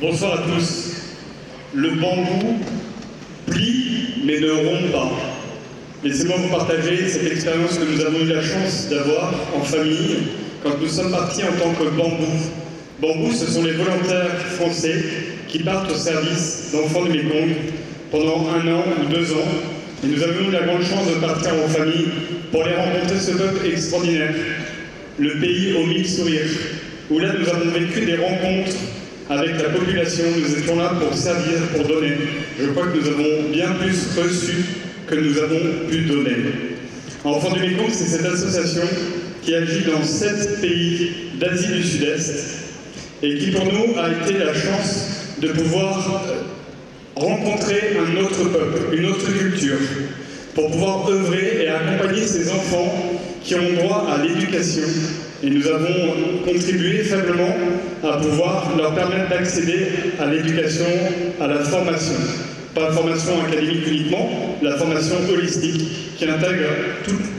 Bonsoir à tous. Le bambou plie mais ne rompt pas. Laissez-moi vous partager cette expérience que nous avons eu la chance d'avoir en famille quand nous sommes partis en tant que bambou. Bambou, ce sont les volontaires français qui partent au service d'enfants du Mékong pendant 1 an ou 2 ans. Et nous avons eu la grande chance de partir en famille pour aller rencontrer ce peuple extraordinaire, le pays aux 1000 sourires, où là nous avons vécu des rencontres avec la population. Nous étions là pour servir, pour donner. Je crois que nous avons bien plus reçu que nous avons pu donner. Enfants du Mékong, c'est cette association qui agit dans 7 pays d'Asie du Sud-Est et qui pour nous a été la chance de pouvoir rencontrer un autre peuple, une autre culture, pour pouvoir œuvrer et accompagner ces enfants qui ont droit à l'éducation. Et nous avons contribué faiblement à pouvoir leur permettre d'accéder à l'éducation, à la formation. Pas la formation académique uniquement, la formation holistique qui intègre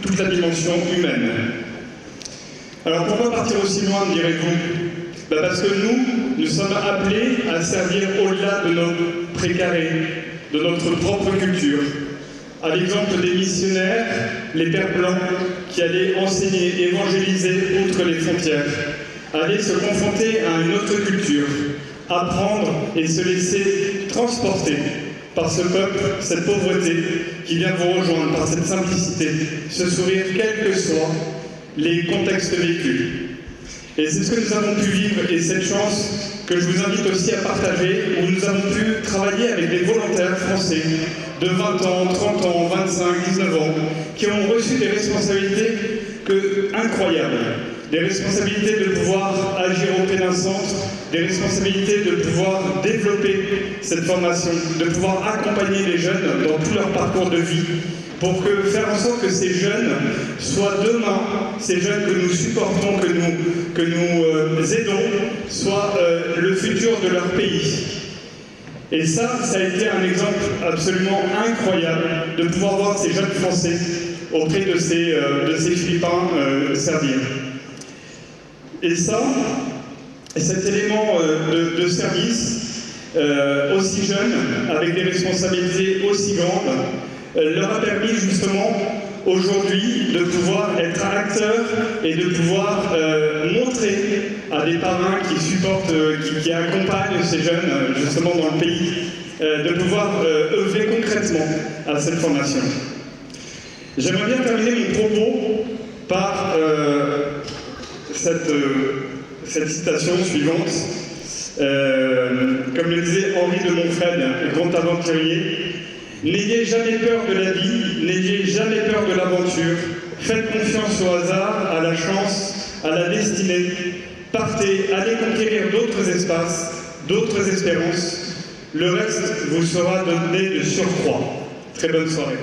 toute la dimension humaine. Alors pourquoi partir aussi loin, me direz-vous ? Parce que nous sommes appelés à servir au-delà de nos précarés, de notre propre culture. À l'exemple des missionnaires, les pères blancs qui allaient enseigner, évangéliser outre les frontières, allaient se confronter à une autre culture, apprendre et se laisser transporter par ce peuple, cette pauvreté qui vient vous rejoindre, par cette simplicité, ce sourire, quels que soient les contextes vécus. Et c'est ce que nous avons pu vivre et cette chance que je vous invite aussi à partager, où nous avons pu travailler avec des volontaires français de 20 ans, 30 ans, 25, 19 ans, qui ont reçu des responsabilités incroyables. Des responsabilités de pouvoir agir auprès d'un centre, des responsabilités de pouvoir développer cette formation, de pouvoir accompagner les jeunes dans tout leur parcours de vie, pour faire en sorte que ces jeunes soient demain, ces jeunes que nous supportons, que nous aidons, soient le futur de leur pays. Et ça a été un exemple absolument incroyable de pouvoir voir ces jeunes Français auprès de ces Philippins servir. Et cet élément de service aussi jeune, avec des responsabilités aussi grandes, leur a permis justement aujourd'hui de pouvoir être acteurs et de pouvoir montrer à des parrains qui supportent, qui accompagnent ces jeunes justement dans le pays, de pouvoir œuvrer concrètement à cette formation. J'aimerais bien terminer mon propos par cette citation suivante. Comme le disait Henri de Montfred, grand aventurier, « N'ayez jamais peur de la vie, n'ayez jamais peur de l'aventure, faites confiance au hasard, à la chance, à la destinée, partez, allez conquérir d'autres espaces, d'autres espérances, le reste vous sera donné de surcroît. » Très bonne soirée.